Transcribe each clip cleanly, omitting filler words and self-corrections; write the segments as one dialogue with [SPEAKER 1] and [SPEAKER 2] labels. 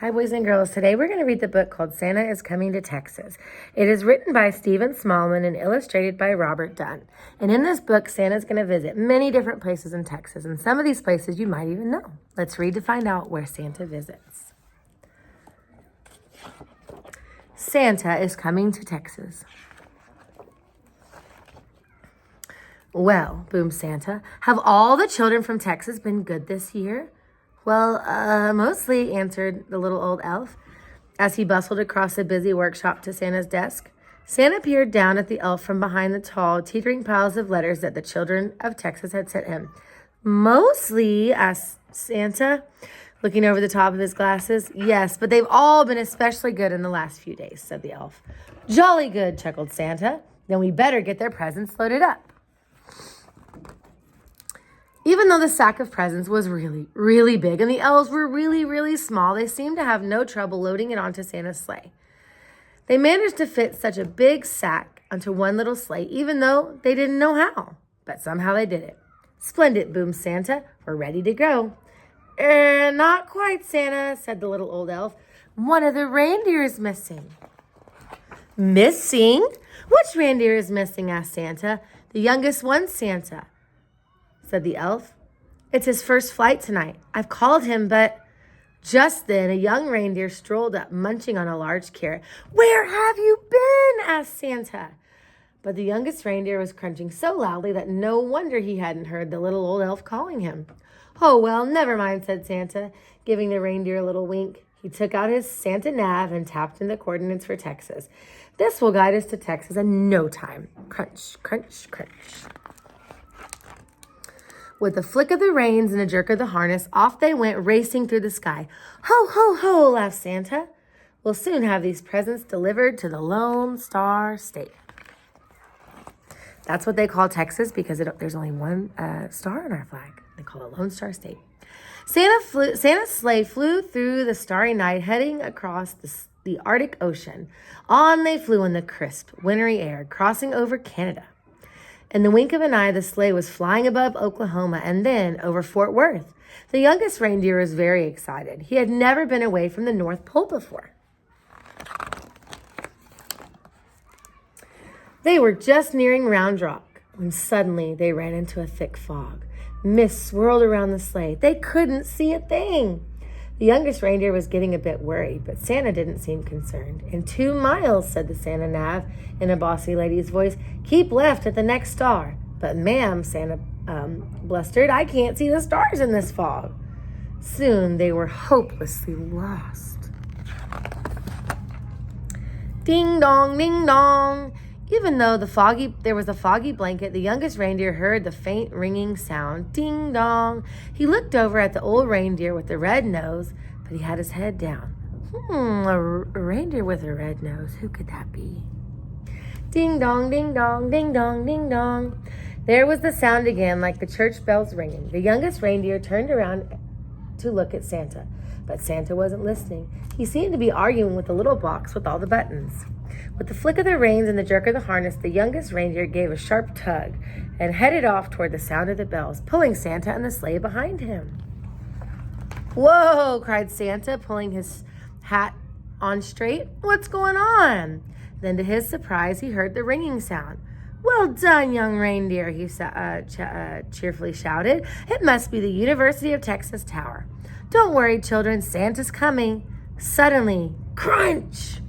[SPEAKER 1] Hi, boys and girls. Today we're going to read the book called Santa is Coming to Texas. It is written by Stephen Smallman and illustrated by Robert Dunn. And in this book, Santa's going to visit many different places in Texas, and some of these places you might even know. Let's read to find out where Santa visits. Santa is coming to Texas. Well, boomed Santa, have all the children from Texas been good this year? Well, mostly, answered the little old elf, as he bustled across the busy workshop to Santa's desk. Santa peered down at the elf from behind the tall, teetering piles of letters that the children of Texas had sent him. Mostly, asked Santa, looking over the top of his glasses. Yes, but they've all been especially good in the last few days, said the elf. Jolly good, chuckled Santa. Then we better get their presents loaded up. Even though the sack of presents was really, really big and the elves were really, really small, they seemed to have no trouble loading it onto Santa's sleigh. They managed to fit such a big sack onto one little sleigh, even though they didn't know how. But somehow they did it. Splendid, boomed Santa. We're ready to go. Not quite, Santa, said the little old elf. One of the reindeer is missing. Missing? Which reindeer is missing? Asked Santa. The youngest one, Santa, said the elf. It's his first flight tonight. I've called him, but... Just then, a young reindeer strolled up, munching on a large carrot. Where have you been? Asked Santa. But the youngest reindeer was crunching so loudly that no wonder he hadn't heard the little old elf calling him. Oh, well, never mind, said Santa, giving the reindeer a little wink. He took out his Santa nav and tapped in the coordinates for Texas. This will guide us to Texas in no time. Crunch, crunch, crunch. With a flick of the reins and a jerk of the harness, off they went racing through the sky. Ho, ho, ho, laughed Santa. We'll soon have these presents delivered to the Lone Star State. That's what they call Texas because there's only one star on our flag. They call it Lone Star State. Santa's sleigh flew through the starry night, heading across the Arctic Ocean. On they flew in the crisp, wintry air, crossing over Canada. In the wink of an eye, the sleigh was flying above Oklahoma and then over Fort Worth. The youngest reindeer was very excited. He had never been away from the North Pole before. They were just nearing Round Rock when suddenly they ran into a thick fog. Mist swirled around the sleigh. They couldn't see a thing. The youngest reindeer was getting a bit worried, but Santa didn't seem concerned. In 2 miles, said the Santa nav in a bossy lady's voice. Keep left at the next star. But ma'am, Santa blustered, I can't see the stars in this fog. Soon they were hopelessly lost. Ding dong, ding dong. Even though there was a foggy blanket, the youngest reindeer heard the faint ringing sound. Ding dong. He looked over at the old reindeer with the red nose, but he had his head down. A reindeer with a red nose. Who could that be? Ding dong, ding dong, ding dong, ding dong. There was the sound again, like the church bells ringing. The youngest reindeer turned around to look at Santa, but Santa wasn't listening. He seemed to be arguing with the little box with all the buttons. With the flick of the reins and the jerk of the harness, the youngest reindeer gave a sharp tug and headed off toward the sound of the bells, pulling Santa and the sleigh behind him. Whoa, cried Santa, pulling his hat on straight. What's going on? Then to his surprise, he heard the ringing sound. Well done, young reindeer, he cheerfully shouted. It must be the University of Texas Tower. Don't worry, children, Santa's coming. Suddenly, crunch!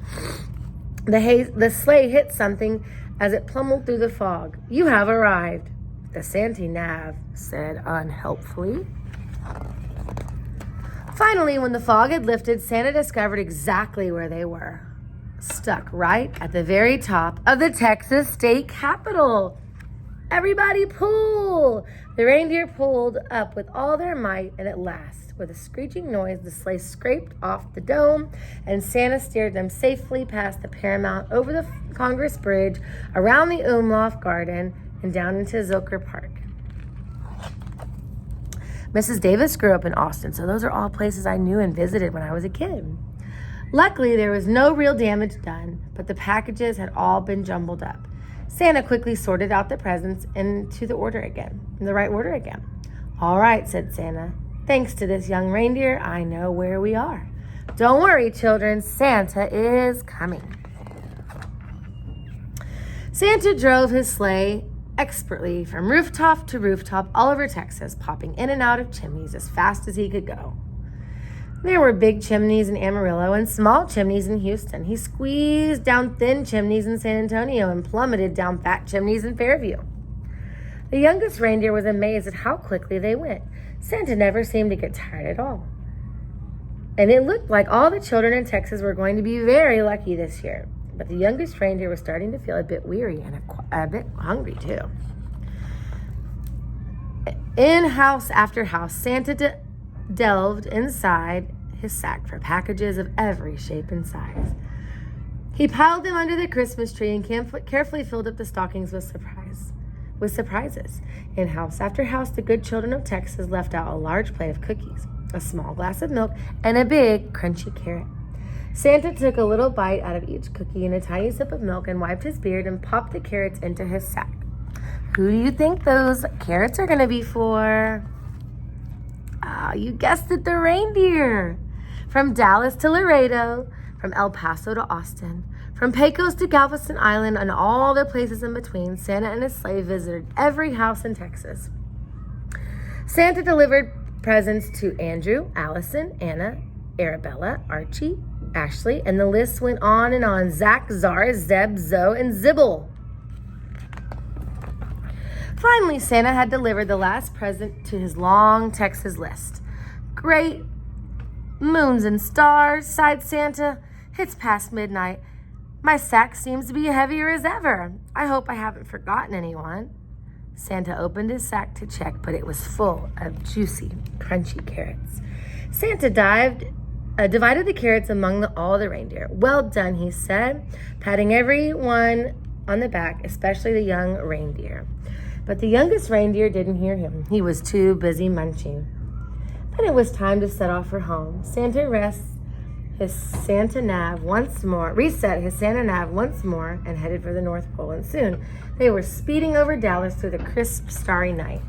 [SPEAKER 1] The sleigh hit something as it plummeled through the fog. You have arrived, the Santa nav said unhelpfully. Finally, when the fog had lifted, Santa discovered exactly where they were. Stuck right at the very top of the Texas state capitol. Everybody pull! The reindeer pulled up with all their might, and at last, with a screeching noise, the sleigh scraped off the dome, and Santa steered them safely past the Paramount, over the Congress Bridge, around the Umlauf Garden, and down into Zilker Park. Mrs. Davis grew up in Austin, so those are all places I knew and visited when I was a kid. Luckily, there was no real damage done, but the packages had all been jumbled up. Santa quickly sorted out the presents into the right order again. All right, said Santa. Thanks to this young reindeer, I know where we are. Don't worry, children, Santa is coming. Santa drove his sleigh expertly from rooftop to rooftop all over Texas, popping in and out of chimneys as fast as he could go. There were big chimneys in Amarillo and small chimneys in Houston. He squeezed down thin chimneys in San Antonio and plummeted down fat chimneys in Fairview. The youngest reindeer was amazed at how quickly they went. Santa never seemed to get tired at all. And it looked like all the children in Texas were going to be very lucky this year. But the youngest reindeer was starting to feel a bit weary and a bit hungry too. In house after house, Santa delved inside his sack for packages of every shape and size. He piled them under the Christmas tree and carefully filled up the stockings with surprises. In house after house, the good children of Texas left out a large plate of cookies, a small glass of milk, and a big, crunchy carrot. Santa took a little bite out of each cookie and a tiny sip of milk and wiped his beard and popped the carrots into his sack. Who do you think those carrots are going to be for? You guessed it, the reindeer. From Dallas to Laredo, from El Paso to Austin, from Pecos to Galveston Island, and all the places in between, Santa and his sleigh visited every house in Texas. Santa delivered presents to Andrew, Allison, Anna, Arabella, Archie, Ashley, and the list went on and on. Zach, Zara, Zeb, Zoe, and Zibble. Finally, Santa had delivered the last present to his long Texas list. Great moons and stars, sighed Santa. It's past midnight. My sack seems to be heavier as ever. I hope I haven't forgotten anyone. Santa opened his sack to check, but it was full of juicy, crunchy carrots. Santa divided the carrots among all the reindeer. Well done, he said, patting everyone on the back, especially the young reindeer. But the youngest reindeer didn't hear him. He was too busy munching. Then it was time to set off for home. Santa reset his Santa nav once more, and headed for the North Pole. And soon they were speeding over Dallas through the crisp, starry night.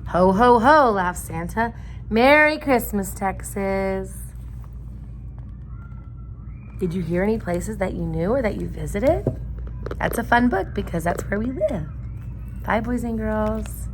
[SPEAKER 1] Ho, ho, ho, laughed Santa. Merry Christmas, Texas. Did you hear any places that you knew or that you visited? That's a fun book because that's where we live. Bye, boys and girls.